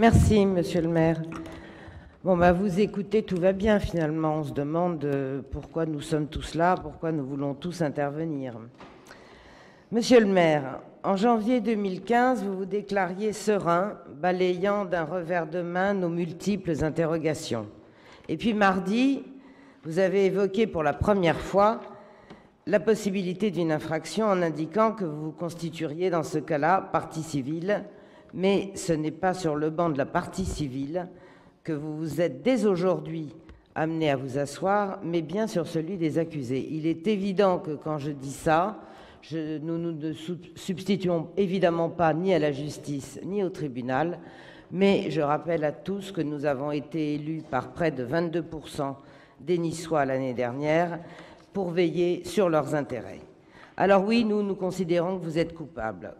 Merci, monsieur le maire. Bon, bah, vous écoutez, tout va bien finalement. On se demande pourquoi nous sommes tous là, pourquoi nous voulons tous intervenir. Monsieur le maire, en janvier 2015, vous vous déclariez serein, balayant d'un revers de main nos multiples interrogations. Et puis mardi, vous avez évoqué pour la première fois la possibilité d'une infraction en indiquant que vous vous constitueriez dans ce cas-là partie civile, mais ce n'est pas sur le banc de la partie civile que vous vous êtes dès aujourd'hui amené à vous asseoir, mais bien sur celui des accusés. Il est évident que quand je dis ça, nous ne substituons évidemment pas ni à la justice ni au tribunal, mais je rappelle à tous que nous avons été élus par près de 22% des Niçois l'année dernière pour veiller sur leurs intérêts. Alors oui, nous considérons que vous êtes coupable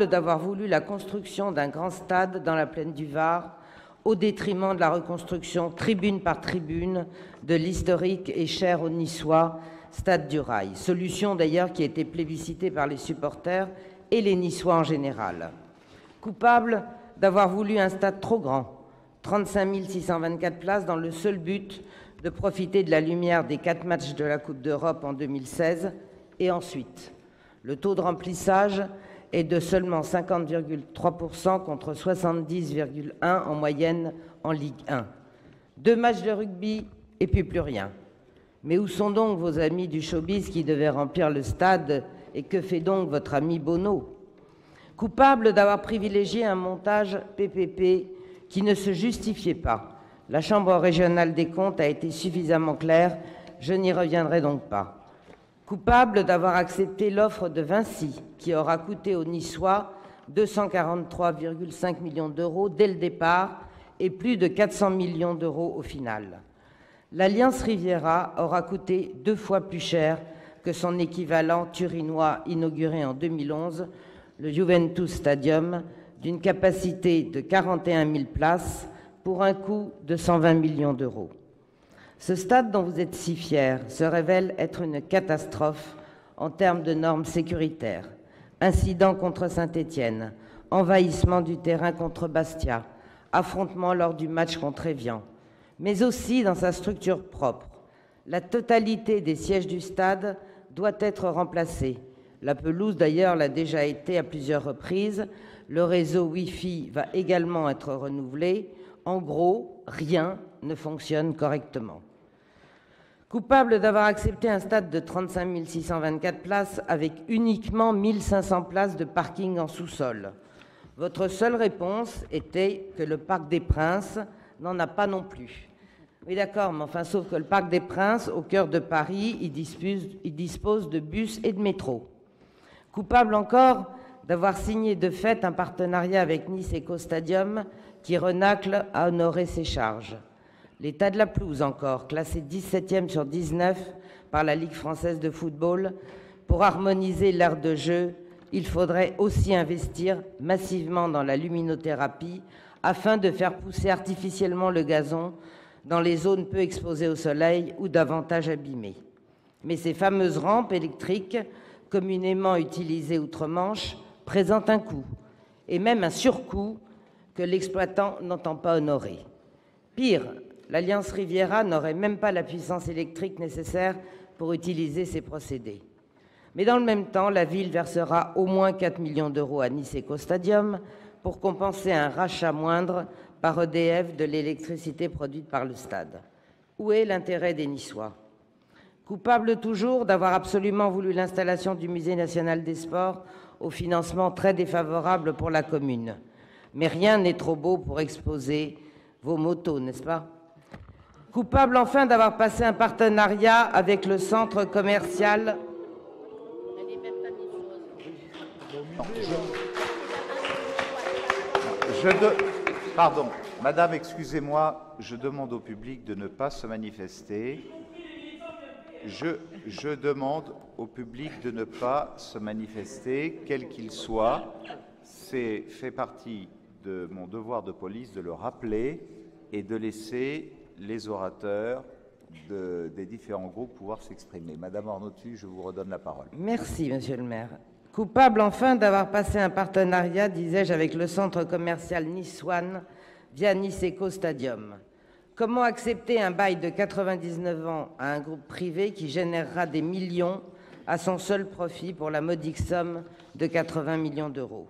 d'avoir voulu la construction d'un grand stade dans la plaine du Var au détriment de la reconstruction tribune par tribune de l'historique et cher aux Niçois Stade du Rail, solution d'ailleurs qui a été plébiscitée par les supporters et les Niçois en général. Coupable d'avoir voulu un stade trop grand, 35 624 places, dans le seul but de profiter de la lumière des 4 matchs de la Coupe d'Europe en 2016. Et ensuite, le taux de remplissage est de seulement 50,3% contre 70,1% en moyenne en Ligue 1. 2 matchs de rugby et puis plus rien. Mais où sont donc vos amis du showbiz qui devaient remplir le stade, et que fait donc votre ami Bono? Coupable d'avoir privilégié un montage PPP qui ne se justifiait pas. La Chambre régionale des comptes a été suffisamment claire, je n'y reviendrai donc pas. Coupable d'avoir accepté l'offre de Vinci, qui aura coûté aux Niçois 243,5 millions d'euros dès le départ et plus de 400 millions d'euros au final. L'Alliance Riviera aura coûté 2 fois plus cher que son équivalent turinois inauguré en 2011, le Juventus Stadium, d'une capacité de 41 000 places pour un coût de 120 millions d'euros. Ce stade dont vous êtes si fier se révèle être une catastrophe en termes de normes sécuritaires. Incident contre Saint-Étienne, envahissement du terrain contre Bastia, affrontement lors du match contre Évian, mais aussi dans sa structure propre. La totalité des sièges du stade doit être remplacée. La pelouse, d'ailleurs, l'a déjà été à plusieurs reprises. Le réseau Wi-Fi va également être renouvelé. En gros, rien ne fonctionne correctement. Coupable d'avoir accepté un stade de 35 624 places avec uniquement 1500 places de parking en sous-sol. Votre seule réponse était que le Parc des Princes n'en a pas non plus. Oui, d'accord, mais enfin, sauf que le Parc des Princes, au cœur de Paris, il dispose de bus et de métro. Coupable encore d'avoir signé de fait un partenariat avec Nice Eco Stadium qui renacle à honorer ses charges. L'état de la pelouse encore, classé 17e sur 19 par la Ligue française de football. Pour harmoniser l'aire de jeu, il faudrait aussi investir massivement dans la luminothérapie afin de faire pousser artificiellement le gazon dans les zones peu exposées au soleil ou davantage abîmées. Mais ces fameuses rampes électriques, communément utilisées outre-Manche, présentent un coût, et même un surcoût que l'exploitant n'entend pas honorer. Pire, l'Alliance Riviera n'aurait même pas la puissance électrique nécessaire pour utiliser ces procédés. Mais dans le même temps, la ville versera au moins 4 millions d'euros à Nice Eco Stadium pour compenser un rachat moindre par EDF de l'électricité produite par le stade. Où est l'intérêt des Niçois? Coupable toujours d'avoir absolument voulu l'installation du Musée national des sports au financement très défavorable pour la commune. Mais rien n'est trop beau pour exposer vos motos, n'est-ce pas? Coupable enfin d'avoir passé un partenariat avec le centre commercial. Pardon, madame, excusez-moi, je demande au public de ne pas se manifester. Je demande au public de ne pas se manifester, quel qu'il soit. C'est fait partie de mon devoir de police de le rappeler et de laisser les orateurs des différents groupes pouvoir s'exprimer. Madame Arnautu, je vous redonne la parole. Merci, monsieur le maire. Coupable enfin d'avoir passé un partenariat, disais-je, avec le centre commercial Nice One via Niseko Stadium. Comment accepter un bail de 99 ans à un groupe privé qui générera des millions à son seul profit pour la modique somme de 80 millions d'euros?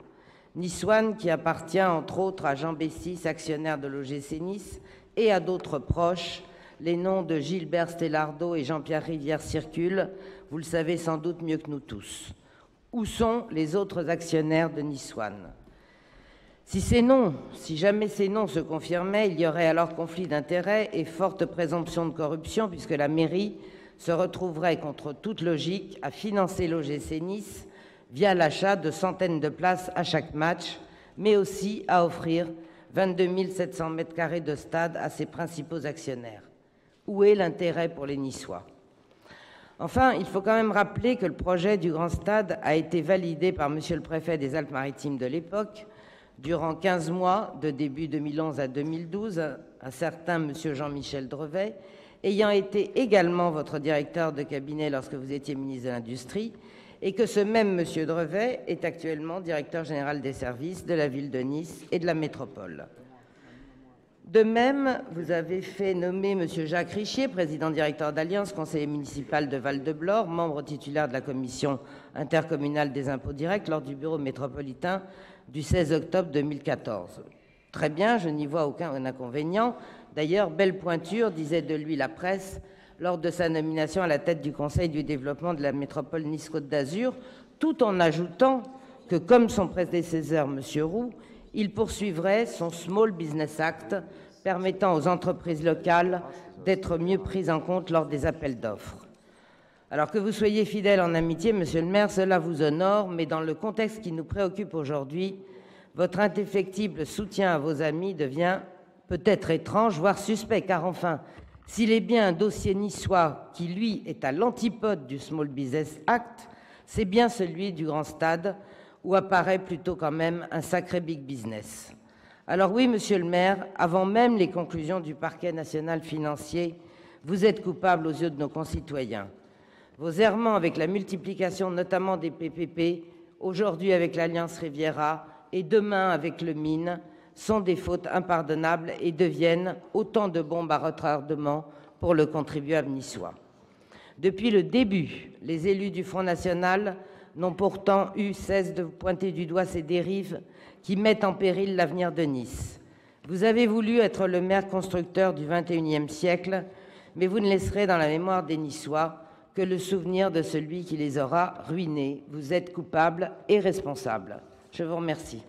Nice One, qui appartient entre autres à Jean Bessis, actionnaire de l'OGC Nice, et à d'autres proches, les noms de Gilbert Stellardo et Jean-Pierre Rivière circulent, vous le savez sans doute mieux que nous tous. Où sont les autres actionnaires de Nice One? Si jamais ces noms se confirmaient, il y aurait alors conflit d'intérêts et forte présomption de corruption, puisque la mairie se retrouverait contre toute logique à financer l'OGC Nice via l'achat de centaines de places à chaque match, mais aussi à offrir 22 700 mètres carrés de stade à ses principaux actionnaires. Où est l'intérêt pour les Niçois? Enfin, il faut quand même rappeler que le projet du grand stade a été validé par monsieur le préfet des Alpes-Maritimes de l'époque, durant 15 mois, de début 2011 à 2012, un certain monsieur Jean-Michel Drevet, ayant été également votre directeur de cabinet lorsque vous étiez ministre de l'Industrie, et que ce même monsieur Drevet est actuellement directeur général des services de la ville de Nice et de la métropole. De même, vous avez fait nommer monsieur Jacques Richier, président directeur d'Alliance, conseiller municipal de Val-de-Blore, membre titulaire de la commission intercommunale des impôts directs lors du bureau métropolitain du 16 octobre 2014. Très bien, je n'y vois aucun inconvénient. D'ailleurs, belle pointure, disait de lui la presse, lors de sa nomination à la tête du Conseil du développement de la métropole Nice-Côte d'Azur, tout en ajoutant que, comme son prédécesseur, M. Roux, il poursuivrait son Small Business Act, permettant aux entreprises locales d'être mieux prises en compte lors des appels d'offres. Alors que vous soyez fidèle en amitié, Monsieur le maire, cela vous honore, mais dans le contexte qui nous préoccupe aujourd'hui, votre indéfectible soutien à vos amis devient peut-être étrange, voire suspect, car enfin, s'il est bien un dossier niçois qui, lui, est à l'antipode du Small Business Act, c'est bien celui du Grand Stade, où apparaît plutôt quand même un sacré big business. Alors oui, monsieur le maire, avant même les conclusions du parquet national financier, vous êtes coupable aux yeux de nos concitoyens. Vos errements avec la multiplication notamment des PPP, aujourd'hui avec l'Alliance Riviera et demain avec le Mine, sont des fautes impardonnables et deviennent autant de bombes à retardement pour le contribuable niçois. Depuis le début, les élus du Front National n'ont pourtant eu cesse de pointer du doigt ces dérives qui mettent en péril l'avenir de Nice. Vous avez voulu être le maire constructeur du XXIe siècle, mais vous ne laisserez dans la mémoire des Niçois que le souvenir de celui qui les aura ruinés. Vous êtes coupable et responsable. Je vous remercie.